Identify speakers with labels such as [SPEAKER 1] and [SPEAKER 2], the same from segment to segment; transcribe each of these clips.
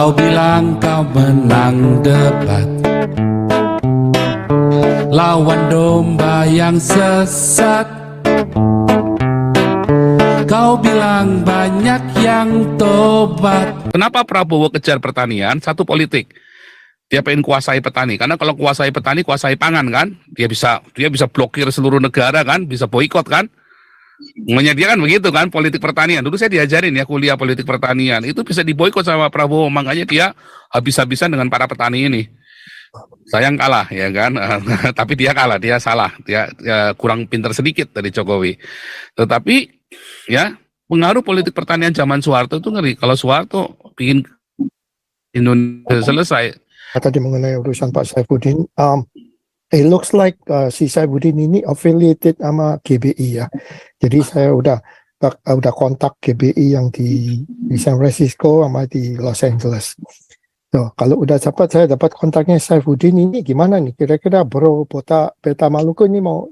[SPEAKER 1] Kau bilang kau menang debat, lawan domba yang sesat. Kau bilang banyak yang tobat.
[SPEAKER 2] Kenapa Prabowo kejar pertanian? Satu, politik. Dia pengen kuasai petani, karena kalau kuasai petani, kuasai pangan kan. Dia bisa blokir seluruh negara kan, bisa boikot kan. Maunya dia kan begitu kan, politik pertanian. Dulu saya diajarin ya kuliah politik pertanian. Itu bisa diboikot sama Prabowo, makanya dia habis-habisan dengan para petani ini. Sayang kalah ya kan, tapi dia kalah, dia salah, dia kurang pintar sedikit dari Jokowi. Tetapi ya pengaruh politik pertanian zaman Soeharto itu ngeri. Kalau Soeharto bikin Indonesia selesai.
[SPEAKER 3] Tadi mengenai urusan Pak Saifuddin, it looks like si Saifuddin ini affiliated sama GBI ya. Jadi saya udah kontak GBI yang di San Francisco sama di Los Angeles. So, kalau udah saya dapat kontaknya Saifuddin ini gimana nih? Kira-kira Bro Beta Maluku ini mau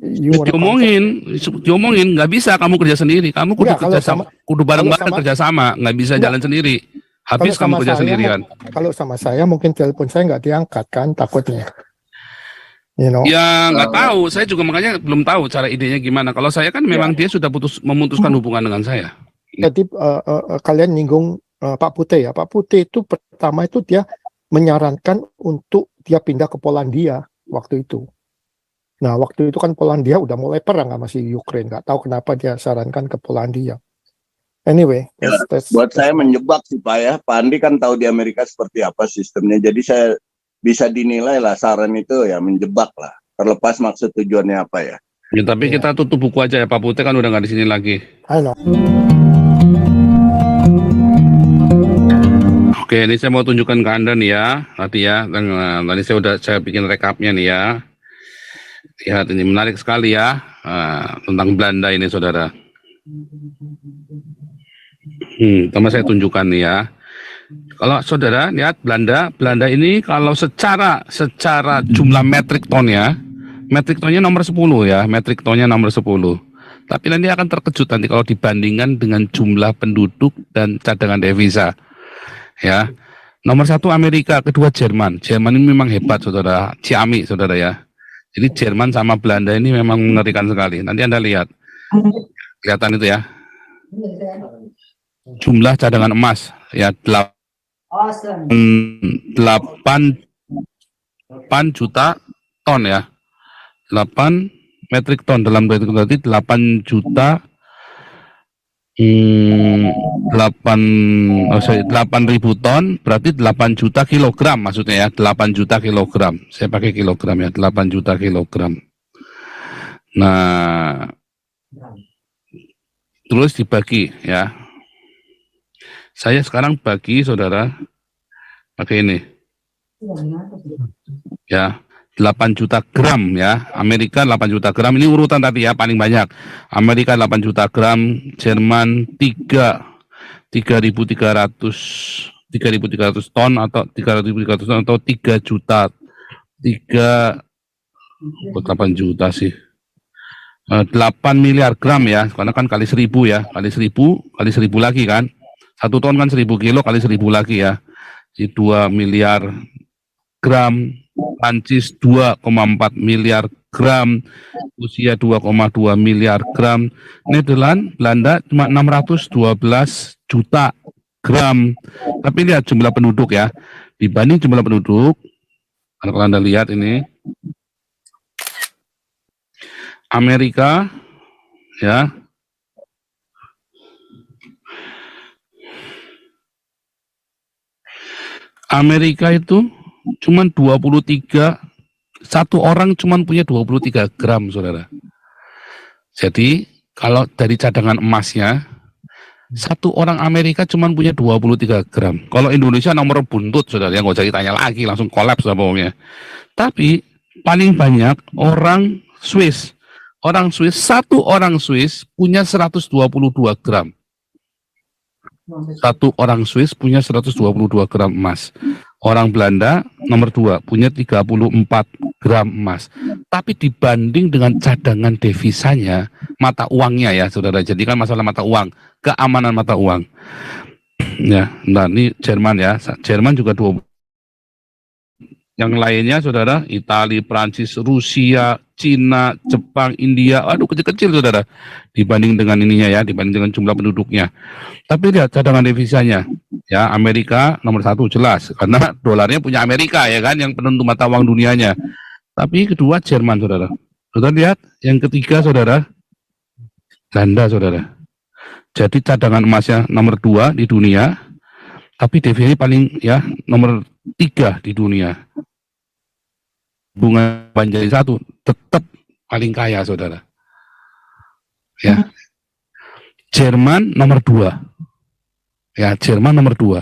[SPEAKER 2] diomongin, nggak bisa kamu kerja sendiri. Kamu kudu bareng-bareng kerja sama, nggak bisa jalan sendiri. Habis kamu kerja sendirian.
[SPEAKER 3] Kalau sama saya mungkin telepon saya nggak diangkat kan, takutnya. You know?
[SPEAKER 2] Ya nggak tahu, saya juga makanya belum tahu cara idenya gimana. Kalau saya kan memang dia sudah memutuskan hubungan dengan saya.
[SPEAKER 3] Jadi kalian nyinggung Pak Putih ya. Pak Putih itu pertama itu dia menyarankan untuk dia pindah ke Polandia waktu itu. Nah waktu itu kan Polandia udah mulai perang sama si Ukraine. Nggak tahu kenapa dia sarankan ke Polandia. Anyway,
[SPEAKER 4] buat saya menjebak supaya Pak Andi kan tahu di Amerika seperti apa sistemnya. Jadi saya bisa dinilai lah saran itu ya menjebak lah. Terlepas maksud tujuannya apa ya.
[SPEAKER 2] Ya tapi kita tutup buku aja ya, Pak Putih kan udah nggak di sini lagi.
[SPEAKER 3] I know.
[SPEAKER 2] Oke, ini saya mau tunjukkan ke Anda nih ya, tadi ya. Tadi saya bikin rekapnya nih ya. Lihat ini menarik sekali ya, tentang Belanda ini saudara. Teman saya tunjukkan nih ya. Kalau saudara lihat Belanda ini kalau secara jumlah metrik ton ya, metrik tonnya nomor 10 ya, metrik tonnya nomor 10. Tapi nanti akan terkejut nanti kalau dibandingkan dengan jumlah penduduk dan cadangan devisa. Ya, nomor 1 Amerika, kedua Jerman. Jerman ini memang hebat saudara, ciamik saudara ya. Jadi Jerman sama Belanda ini memang mengerikan sekali. Nanti Anda lihat, kelihatan itu ya. Jumlah cadangan emas ya 8 juta ton ya. 8 metrik ton dalam berarti 8 juta 8.000 ton berarti 8 juta kilogram maksudnya ya, 8 juta kilogram. Saya pakai kilogram ya, 8 juta kilogram. Nah, terus dibagi ya. Saya sekarang bagi saudara pakai ini. Ya, 8 juta gram ya. Amerika 8 juta gram. Ini urutan tadi ya paling banyak. Amerika 8 juta gram, Jerman 3.300 ton atau 3.300 ton atau 3 juta. 8 juta sih. 8 miliar gram ya. Karena kan kali 1.000 ya. Kali 1.000 lagi kan. 1 ton kan 1.000 kilo kali 1.000 lagi ya. Jadi 2 miliar gram. Prancis 2,4 miliar gram, Rusia 2,2 miliar gram, Nederland, Belanda cuma 612 juta gram. Tapi lihat jumlah penduduk ya, dibanding jumlah penduduk, kalau Anda lihat ini, Amerika ya, Amerika itu cuman 23, satu orang cuman punya 23 gram saudara. Jadi kalau dari cadangan emasnya, satu orang Amerika cuman punya 23 gram. Kalau Indonesia nomor buntut saudara, yang nggak usah ditanya lagi, langsung kolaps lah pokoknya. Tapi paling banyak orang Swiss. Satu orang Swiss punya 122 gram. Satu orang Swiss punya 122 gram emas. Orang Belanda nomor 2 punya 34 gram emas. Tapi dibanding dengan cadangan devisanya, mata uangnya ya saudara, jadi kan masalah mata uang, keamanan mata uang. Ya, nah ini Jerman ya. Jerman juga 20. Yang lainnya saudara, Italia, Prancis, Rusia, Cina, Jepang, India, aduh kecil-kecil saudara, dibanding dengan ininya ya, dibanding dengan jumlah penduduknya. Tapi lihat cadangan devisanya, ya Amerika nomor 1 jelas, karena dolarnya punya Amerika ya kan, yang penentu mata uang dunianya. Tapi kedua Jerman saudara. Saudara lihat, yang ketiga saudara, Belanda saudara. Jadi cadangan emasnya nomor 2 di dunia, tapi devisa paling ya nomor 3 di dunia. Bunga Banjari 1 tetap paling kaya saudara. Ya. Jerman nomor 2. Ya, Jerman nomor 2.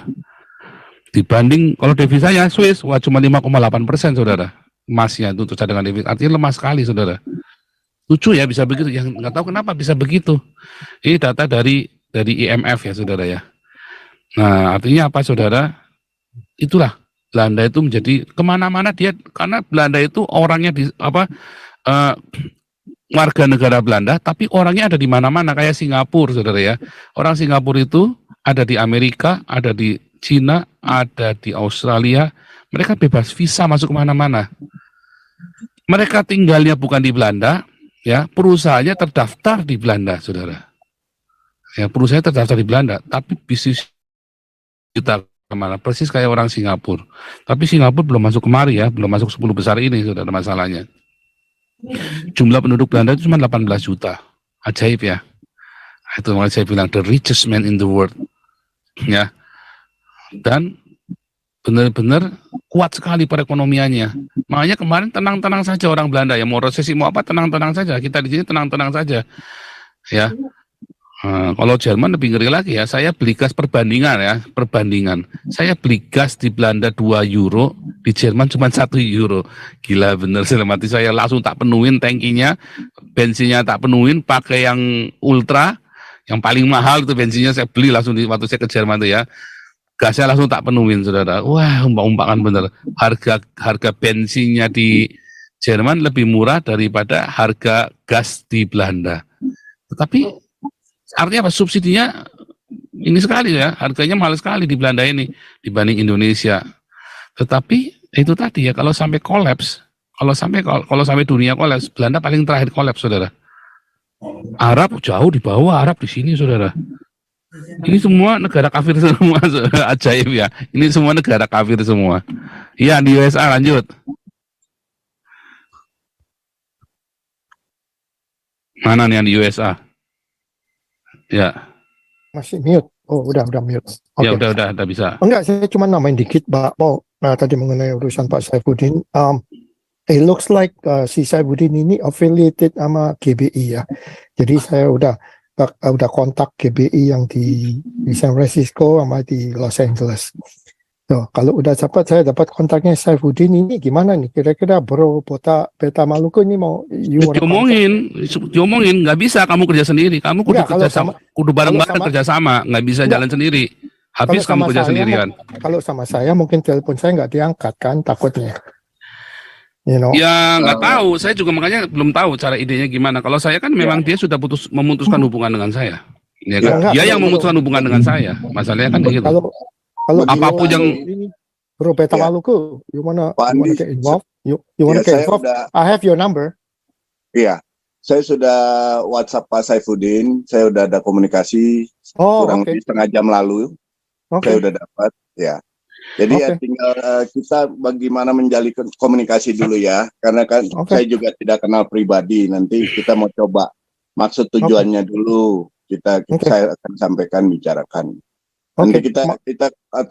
[SPEAKER 2] Dibanding kalau devisanya Swiss wah cuma 5,8% saudara. Emasnya itu untuk cadangan devisa. Artinya lemah sekali saudara. Lucu ya bisa begitu. Yang nggak tahu kenapa bisa begitu. Ini data dari IMF ya saudara ya. Nah, artinya apa saudara? Itulah Belanda itu menjadi kemana-mana dia, karena Belanda itu orangnya warga negara Belanda, tapi orangnya ada di mana-mana kayak Singapura, saudara ya. Orang Singapura itu ada di Amerika, ada di Cina, ada di Australia. Mereka bebas visa masuk kemana-mana. Mereka tinggalnya bukan di Belanda, ya. Perusahaannya terdaftar di Belanda, saudara. Ya, perusahaannya terdaftar di Belanda, tapi bisnis kita kemana, persis kayak orang Singapura. Tapi Singapura belum masuk kemari ya, belum masuk 10 besar ini, saudara, masalahnya. Jumlah penduduk Belanda itu cuma 18 juta. Ajaib ya. Itu makanya saya bilang the richest man in the world. Ya. Dan benar-benar kuat sekali perekonomiannya. Makanya kemarin tenang-tenang saja orang Belanda ya, mau resesi mau apa tenang-tenang saja. Kita di sini tenang-tenang saja. Ya. Kalau Jerman lebih ngeri lagi ya, saya beli gas perbandingan ya, perbandingan. Saya beli gas di Belanda 2 euro, di Jerman cuma 1 euro. Gila bener, mati saya langsung tak penuhin tankinya, bensinnya tak penuhin, pakai yang ultra, yang paling mahal itu bensinnya saya beli langsung waktu saya ke Jerman itu ya. Gasnya langsung tak penuhin saudara. Wah, umpak-umpakan bener. Harga bensinnya di Jerman lebih murah daripada harga gas di Belanda. Tetapi artinya apa? Subsidinya ini sekali ya, harganya mahal sekali di Belanda ini dibanding Indonesia. Tetapi itu tadi ya, kalau sampai kolaps, kalau sampai dunia kolaps, Belanda paling terakhir kolaps, saudara. Arab jauh di bawah, Arab di sini, saudara. Ini semua negara kafir semua, saudara. Ajaib ya. Ini semua negara kafir semua. Iya, di USA lanjut. Mana nih yang di USA? Ya.
[SPEAKER 3] Masih mute. Oh, udah mute. Okay.
[SPEAKER 2] Ya udah bisa.
[SPEAKER 3] Enggak, saya cuma namain dikit, Pak Paul. Tadi mengenai urusan Pak Saifuddin. It looks like si Saifuddin ini affiliated sama GBI ya. Jadi saya udah kontak GBI yang di San Francisco sama di Los Angeles. So, kalau udah saya dapat kontaknya Saifuddin ini gimana nih? Kira-kira Bro Beta Maluku ini mau
[SPEAKER 2] diomongin, nggak bisa kamu kerja sendiri. Kamu kudu bareng-bareng kerja sama, nggak bisa jalan sendiri. Habis kamu kerja sendirian.
[SPEAKER 3] Kalau sama saya mungkin telepon saya nggak diangkat kan, takutnya. You know?
[SPEAKER 2] Ya nggak tahu, saya juga makanya belum tahu cara idenya gimana. Kalau saya kan memang dia sudah memutuskan hubungan dengan saya. Ya kan? Dia yang memutuskan hubungan dengan saya. Masalahnya kan begitu.
[SPEAKER 3] Kalau
[SPEAKER 2] apapun yang
[SPEAKER 3] Bro Beta Maluku, you wanna get involved? You wanna get involved? I have your number.
[SPEAKER 4] Iya, saya sudah WhatsApp Pak Saifuddin, saya udah ada komunikasi kurang lebih setengah jam lalu. Saya udah dapat, ya. Jadi ya tinggal kita bagaimana menjalin komunikasi dulu ya, karena kan saya juga tidak kenal pribadi. Nanti kita mau coba maksud tujuannya dulu, saya akan sampaikan, bicarakan. Nanti kita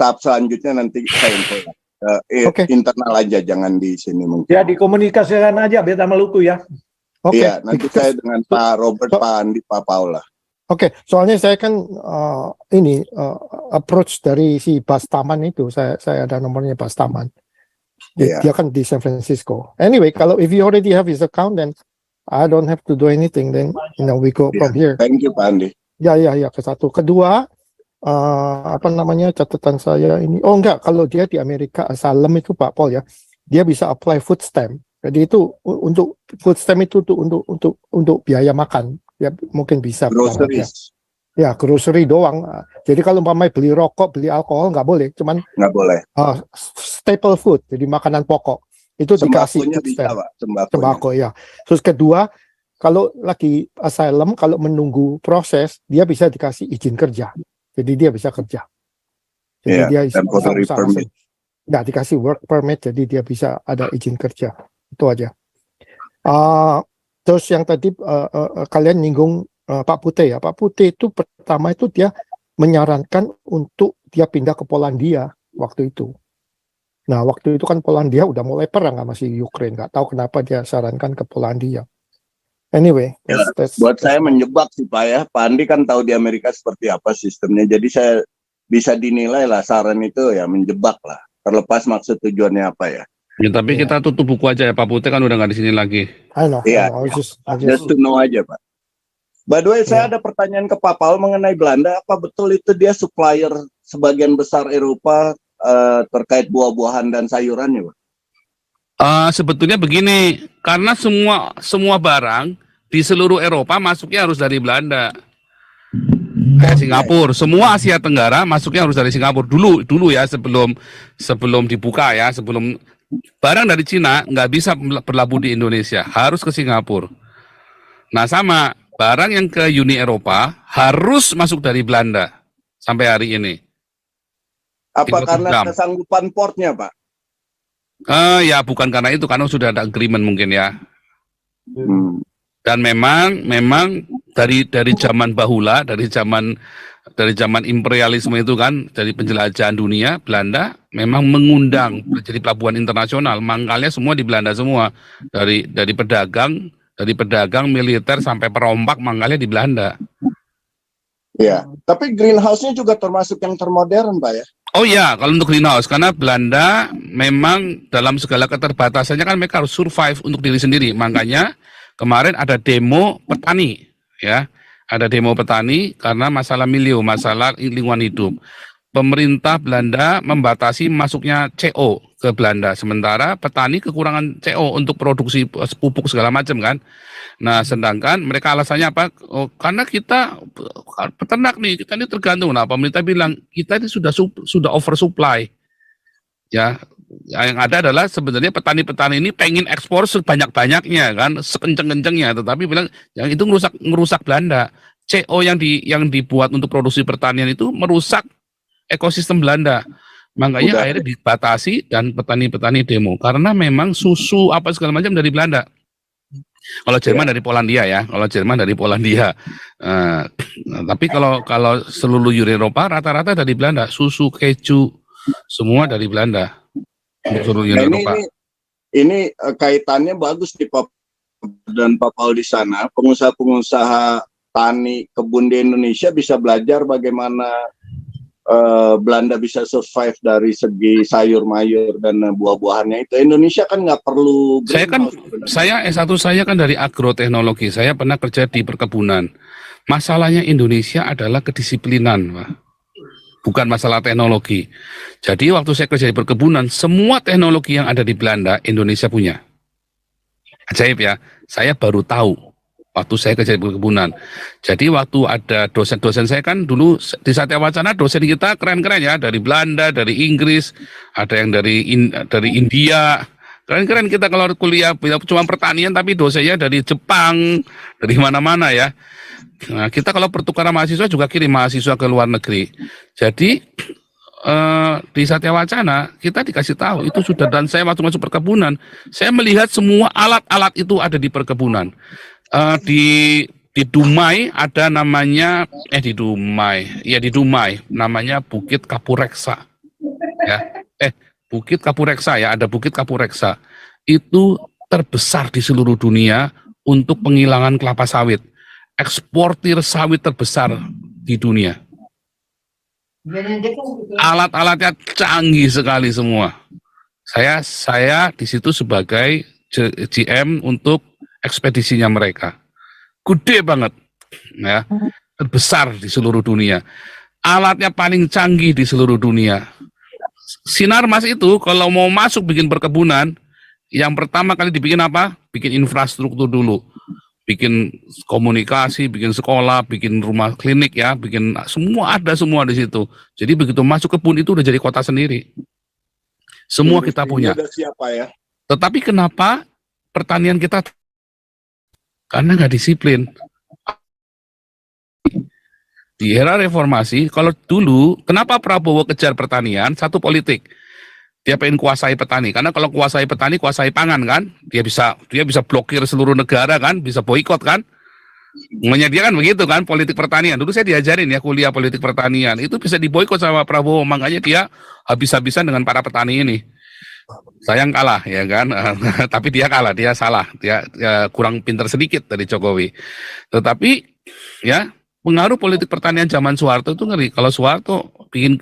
[SPEAKER 4] tahap selanjutnya nanti saya info internal aja, jangan di sini mungkin.
[SPEAKER 5] Ya dikomunikasikan aja Beta Maluku ya.
[SPEAKER 4] Iya, nanti saya dengan Pak Robert, Pak Andi, Pak Paul lah.
[SPEAKER 3] Soalnya saya kan approach dari si Bastaman itu, saya ada nomornya Bastaman. Dia kan di San Francisco. Anyway, kalau if you already have his account, then I don't have to do anything. Then we go from here.
[SPEAKER 4] Thank you Pak Andi.
[SPEAKER 3] Ya, ke satu. Kedua, catatan saya ini. Oh enggak, kalau dia di Amerika asylum itu Pak Paul ya, dia bisa apply food stamp. Jadi itu untuk food stamp itu untuk biaya makan. Ya mungkin bisa.
[SPEAKER 4] Groceries.
[SPEAKER 3] Ya, grocery doang. Jadi kalau umpamanya beli rokok, beli alkohol nggak boleh, cuman
[SPEAKER 4] Nggak boleh.
[SPEAKER 3] staple food, jadi makanan pokok itu dikasih
[SPEAKER 4] Sembakonya
[SPEAKER 3] food
[SPEAKER 4] bisa,
[SPEAKER 3] stamp.
[SPEAKER 4] Pak. Sembako.
[SPEAKER 3] Sembako ya. Terus kedua, kalau lagi asylum, kalau menunggu proses, dia bisa dikasih izin kerja. Jadi dia bisa kerja. Jadi
[SPEAKER 4] Iya,
[SPEAKER 3] dia bisa
[SPEAKER 4] temporary
[SPEAKER 3] usaha.
[SPEAKER 4] permit.
[SPEAKER 3] Nggak dikasih work permit, jadi dia bisa ada izin kerja. Itu aja. Terus yang tadi kalian nyinggung Pak Putih ya. Pak Putih itu pertama itu dia menyarankan untuk dia pindah ke Polandia waktu itu. Nah, waktu itu kan Polandia udah mulai perang sama si Ukraine. Nggak tahu kenapa dia sarankan ke Polandia. Anyway,
[SPEAKER 4] Buat saya menjebak sih Pak ya. Pak Andi kan tahu di Amerika seperti apa sistemnya. Jadi saya bisa dinilai lah saran itu ya menjebak lah. Terlepas maksud tujuannya apa ya.
[SPEAKER 2] Ya, tapi kita tutup buku aja ya, Pak Putih kan udah nggak di sini lagi.
[SPEAKER 3] I know.
[SPEAKER 4] Iya. Just to know aja Pak. By the way, saya ada pertanyaan ke Pak Paul mengenai Belanda. Apa betul itu dia supplier sebagian besar Eropa terkait buah-buahan dan sayurannya, Pak?
[SPEAKER 2] Sebetulnya begini, karena semua barang di seluruh Eropa masuknya harus dari Belanda. Kayak Singapura, semua Asia Tenggara masuknya harus dari Singapura dulu ya, sebelum dibuka ya, sebelum barang dari Cina nggak bisa berlabuh di Indonesia, harus ke Singapura. Nah sama, barang yang ke Uni Eropa harus masuk dari Belanda sampai hari ini.
[SPEAKER 4] Apa karena kesanggupan portnya, Pak?
[SPEAKER 2] Ya bukan karena itu, karena sudah ada agreement mungkin ya. Dan memang dari zaman bahula, dari zaman imperialisme itu kan, dari penjelajahan dunia, Belanda memang mengundang jadi pelabuhan internasional, mangkalnya semua di Belanda semua, dari pedagang militer sampai perompak mangkalnya di Belanda.
[SPEAKER 4] Ya, tapi greenhouse-nya juga termasuk yang termodern, Pak ya.
[SPEAKER 2] Oh iya, kalau untuk greenhouse, karena Belanda memang dalam segala keterbatasannya kan mereka harus survive untuk diri sendiri. Makanya kemarin ada demo petani, ya, ada demo petani karena masalah milieu, masalah lingkungan hidup. Pemerintah Belanda membatasi masuknya CO ke Belanda, sementara petani kekurangan CO untuk produksi pupuk segala macam kan. Nah, sedangkan mereka alasannya apa? Oh, karena kita peternak nih, kita ini tergantung. Nah, pemerintah bilang kita ini sudah oversupply. Ya, yang ada adalah sebenarnya petani-petani ini pengen ekspor sebanyak-banyaknya kan, sekenceng-kencengnya, tetapi bilang yang itu merusak Belanda. CO yang dibuat untuk produksi pertanian itu merusak ekosistem Belanda. Makanya akhirnya dibatasi dan petani-petani demo karena memang susu apa segala macam dari Belanda. Kalau Jerman dari Polandia ya, tapi kalau seluruh Eropa rata-rata dari Belanda, susu, keju, semua dari Belanda. Seluruh Eropa.
[SPEAKER 4] Ini kaitannya bagus di Pak dan Pak Paul di sana. Pengusaha-pengusaha tani kebun di Indonesia bisa belajar bagaimana Belanda bisa survive dari segi sayur mayur dan buah-buahannya itu. Indonesia kan nggak perlu.
[SPEAKER 2] Saya S1 saya kan dari agroteknologi. Saya pernah kerja di perkebunan. Masalahnya Indonesia adalah kedisiplinan, Pak. Bukan masalah teknologi. Jadi waktu saya kerja di perkebunan, semua teknologi yang ada di Belanda Indonesia punya. Ajaib ya. Saya baru tahu waktu saya kerja di perkebunan. Jadi waktu ada dosen-dosen saya kan dulu di Satya Wacana, dosen kita keren-keren ya, dari Belanda, dari Inggris, ada yang dari India. Keren-keren kita kalau kuliah cuma pertanian, tapi dosennya dari Jepang, dari mana-mana ya. Nah, kita kalau pertukaran mahasiswa juga kirim mahasiswa ke luar negeri. Jadi di Satya Wacana kita dikasih tahu itu sudah, dan saya waktu masuk perkebunan, saya melihat semua alat-alat itu ada di perkebunan. Di Dumai ada namanya di Dumai namanya Bukit Kapureksa ya. Bukit Kapureksa ya, ada Bukit Kapureksa. Itu terbesar di seluruh dunia untuk penghilangan kelapa sawit. Eksportir sawit terbesar di dunia. Alat-alatnya canggih sekali semua. Saya di situ sebagai GM untuk ekspedisinya mereka. Gede banget. Ya. Terbesar di seluruh dunia. Alatnya paling canggih di seluruh dunia. Sinarmas itu kalau mau masuk bikin perkebunan, yang pertama kali dibikin apa? Bikin infrastruktur dulu. bikin komunikasi, bikin sekolah, bikin rumah klinik ya, bikin semua ada semua di situ. Jadi begitu masuk kebun itu udah jadi kota sendiri. Semua kita punya.
[SPEAKER 4] Udah siapa ya?
[SPEAKER 2] Tetapi kenapa pertanian kita? Karena nggak disiplin. Di era reformasi, kalau dulu, kenapa Prabowo kejar pertanian? Satu politik. Dia pengen kuasai petani, karena kalau kuasai petani, kuasai pangan kan, dia bisa blokir seluruh negara kan, bisa boikot kan, menyediakan begitu kan politik pertanian. Dulu saya diajarin ya kuliah politik pertanian, itu bisa diboikot sama Prabowo, makanya dia habis-habisan dengan para petani ini. Sayang kalah ya kan, tapi dia kalah, dia salah, dia kurang pintar sedikit dari Jokowi. Tetapi ya pengaruh politik pertanian zaman Soeharto itu ngeri. Kalau Soeharto bikin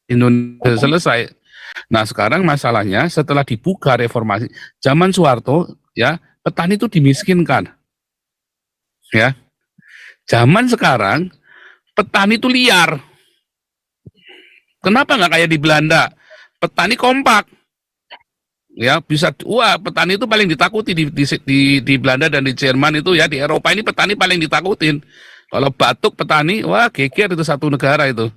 [SPEAKER 2] Indonesia selesai. Nah sekarang masalahnya setelah dibuka reformasi, zaman Soeharto ya petani itu dimiskinkan, ya. Zaman sekarang petani itu liar. Kenapa nggak kayak di Belanda? Petani kompak, ya bisa. Wah petani itu paling ditakuti di Belanda dan di Jerman itu ya, di Eropa ini petani paling ditakutin. Kalau batuk petani, wah geger itu satu negara itu.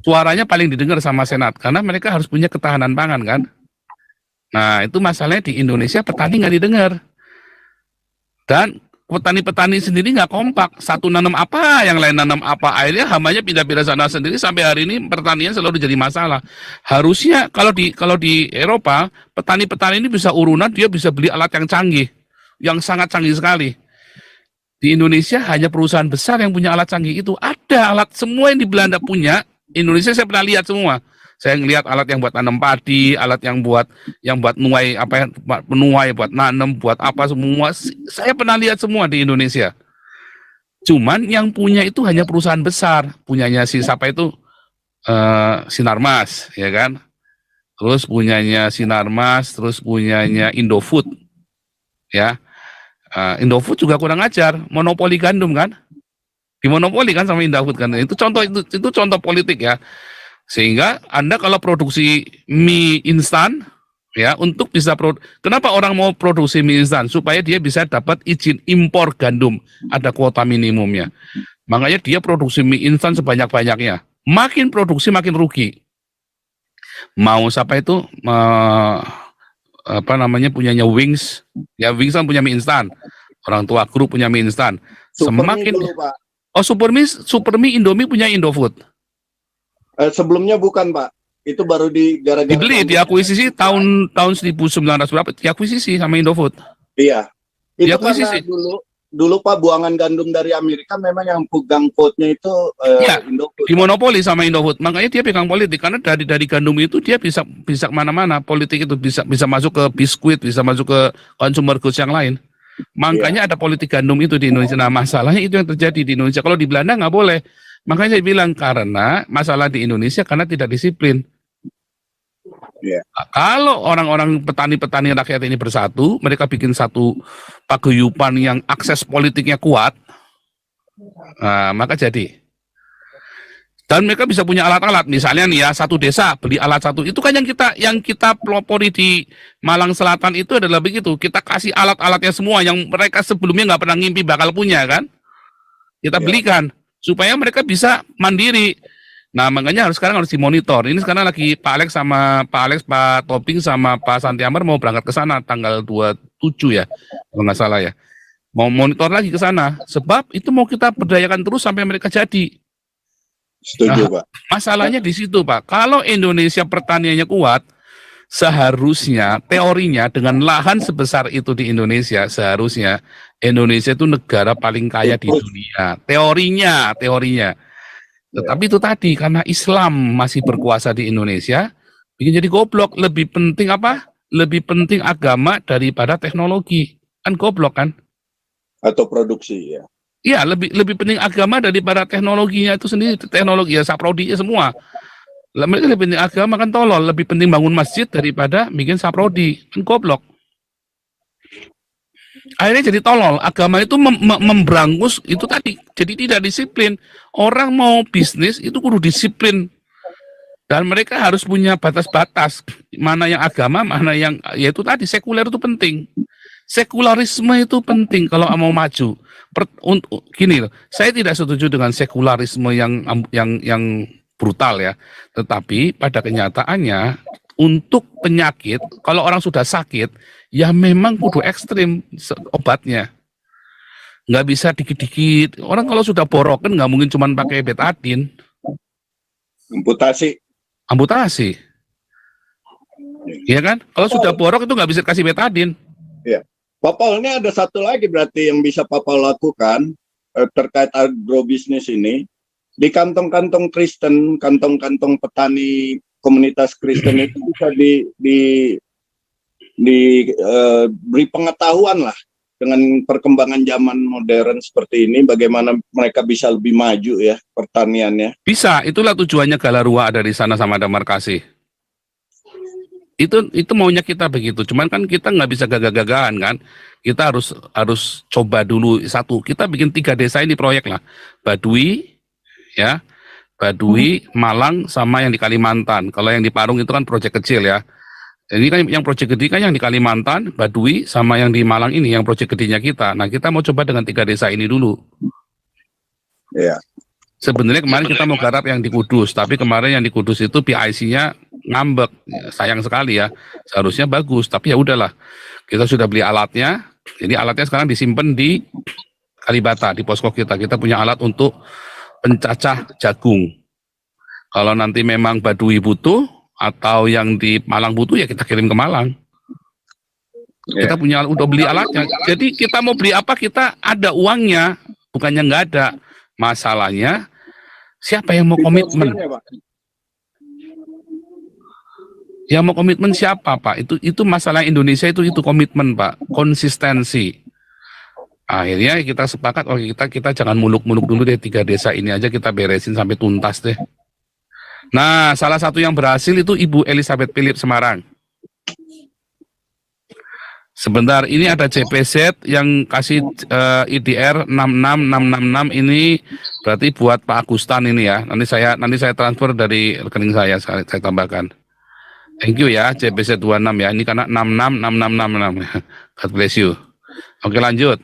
[SPEAKER 2] Suaranya paling didengar sama Senat karena mereka harus punya ketahanan pangan kan. Nah itu masalahnya di Indonesia petani nggak didengar dan petani-petani sendiri nggak kompak, satu nanam apa yang lain nanam apa, akhirnya hamanya pindah-pindah sana sendiri sampai hari ini pertanian selalu jadi masalah. Harusnya kalau di Eropa petani-petani ini bisa urunan, dia bisa beli alat yang canggih, yang sangat canggih sekali. Di Indonesia hanya perusahaan besar yang punya alat canggih itu. Ada alat semua yang di Belanda punya. Indonesia saya pernah lihat semua. Saya ngelihat alat yang buat tanam padi, alat yang buat nuai apa ya, menuai, buat nanam, buat apa semua. Saya pernah lihat semua di Indonesia. Cuman yang punya itu hanya perusahaan besar, punyanya si siapa itu Sinarmas, ya kan? Terus punyanya Sinarmas, terus punyanya Indofood, ya. Indofood juga kurang ajar, monopoli gandum kan? Dimonopoli kan sama Indofood kan? Itu contoh politik ya. Sehingga Anda kalau produksi mie instan, ya untuk bisa kenapa orang mau produksi mie instan? Supaya dia bisa dapat izin impor gandum, ada kuota minimumnya. Makanya dia produksi mie instan sebanyak-banyaknya. Makin produksi makin rugi. Mau siapa itu apa namanya punyanya Wings, ya Wings kan punya mie instan, orang tua grup punya mie instan. Semakin dulu, Pak. Oh Supermie Indomie punya Indofood.
[SPEAKER 4] Sebelumnya bukan Pak, itu baru gara-gara
[SPEAKER 2] dibeli, diakuisisi tahun 1900 berapa, diakuisisi sama Indofood.
[SPEAKER 4] Iya, itu
[SPEAKER 2] diakuisisi.
[SPEAKER 4] Karena dulu Pak buangan gandum dari Amerika memang yang pegang potnya itu
[SPEAKER 2] ya,
[SPEAKER 4] Indofood.
[SPEAKER 2] Dimonopoli sama Indofood, makanya dia pegang politik karena dari gandum itu dia bisa kemana-mana, politik itu bisa masuk ke biskuit, bisa masuk ke consumer goods yang lain. Makanya ada politik gandum itu di Indonesia. Nah masalahnya itu yang terjadi di Indonesia. Kalau di Belanda nggak boleh. Makanya saya bilang karena masalah di Indonesia karena tidak disiplin. Nah, kalau orang-orang petani-petani rakyat ini bersatu, mereka bikin satu paguyuban yang akses politiknya kuat, nah, maka jadi. Dan mereka bisa punya alat-alat, misalnya nih ya satu desa beli alat satu, itu kan yang kita pelopori di Malang Selatan itu adalah begitu, kita kasih alat-alatnya semua yang mereka sebelumnya nggak pernah ngimpi bakal punya kan, kita belikan supaya mereka bisa mandiri. Nah makanya sekarang harus dimonitor. Ini sekarang lagi Pak Toping sama Pak Santi Amar mau berangkat ke sana tanggal 27 ya, kalau nggak salah ya, mau monitor lagi ke sana, sebab itu mau kita berdayakan terus sampai mereka jadi.
[SPEAKER 4] Setuju, Pak.
[SPEAKER 2] Masalahnya di situ, Pak. Kalau Indonesia pertaniannya kuat, seharusnya teorinya dengan lahan sebesar itu di Indonesia, seharusnya Indonesia itu negara paling kaya di dunia. Teorinya. Tetapi itu tadi karena Islam masih berkuasa di Indonesia, bikin jadi goblok. Lebih penting apa? Lebih penting agama daripada teknologi. Kan goblok kan?
[SPEAKER 4] Atau produksi ya.
[SPEAKER 2] Iya, lebih penting agama daripada teknologinya itu sendiri, teknologi ya saprodinya semua. Mereka lebih penting agama kan tolol, lebih penting bangun masjid daripada bikin saprodi, kan goblok. Akhirnya jadi tolol, agama itu memberangus itu tadi, jadi tidak disiplin. Orang mau bisnis itu kudu disiplin. Dan mereka harus punya batas-batas, mana yang agama, mana yang, ya itu tadi, sekuler itu penting. Sekularisme itu penting kalau mau maju. Gini loh, saya tidak setuju dengan sekularisme yang brutal ya. Tetapi pada kenyataannya untuk penyakit, kalau orang sudah sakit, ya memang kudu ekstrim obatnya. Nggak bisa dikit-dikit. Orang kalau sudah borok kan nggak mungkin cuma pakai betadine. Amputasi. Iya kan? Kalau sudah borok itu nggak bisa kasih betadine.
[SPEAKER 4] Iya. Pak Paul, ini ada satu lagi berarti yang bisa Pak Paul lakukan terkait agrobisnis ini. Di kantong-kantong Kristen, kantong-kantong petani komunitas Kristen itu bisa diberi pengetahuan lah dengan perkembangan zaman modern seperti ini, bagaimana mereka bisa lebih maju ya pertaniannya.
[SPEAKER 2] Bisa, itulah tujuannya Galarua ada di sana sama Damar Kasih. Itu maunya kita begitu. Cuman kan kita nggak bisa gagah-gagahan kan. Kita harus coba dulu satu. Kita bikin 3 desa ini proyek lah. Baduy, ya, Baduy, Malang, sama yang di Kalimantan. Kalau yang di Parung itu kan proyek kecil ya. Ini kan yang proyek gede kan yang di Kalimantan, Baduy, sama yang di Malang ini yang proyek gedenya kita. Nah kita mau coba dengan 3 desa ini dulu.
[SPEAKER 4] Iya.
[SPEAKER 2] Sebenarnya kemarin kita mau garap yang di Kudus, tapi kemarin yang di Kudus itu PIC-nya ngambek. Sayang sekali ya. Seharusnya bagus, tapi ya udahlah. Kita sudah beli alatnya. Jadi alatnya sekarang disimpan di Kalibata, di posko kita. Kita punya alat untuk pencacah jagung. Kalau nanti memang Baduy butuh atau yang di Malang butuh ya kita kirim ke Malang. Kita punya udah beli alatnya. Jadi kita mau beli apa kita ada uangnya, bukannya nggak ada. Masalahnya siapa yang mau komitmen? Yang mau komitmen siapa, Pak? Itu masalah Indonesia itu komitmen, Pak. Konsistensi. Akhirnya kita sepakat, oh kita jangan muluk-muluk dulu deh 3 desa ini aja kita beresin sampai tuntas deh. Nah, salah satu yang berhasil itu Ibu Elizabeth Philip Semarang. Sebentar, ini ada CPZ yang kasih IDR 66666 ini berarti buat Pak Agustan ini ya. Nanti saya transfer dari rekening saya tambahkan. Thank you ya, CPZ 26 ya. Ini karena 66666. God bless you. Oke, lanjut.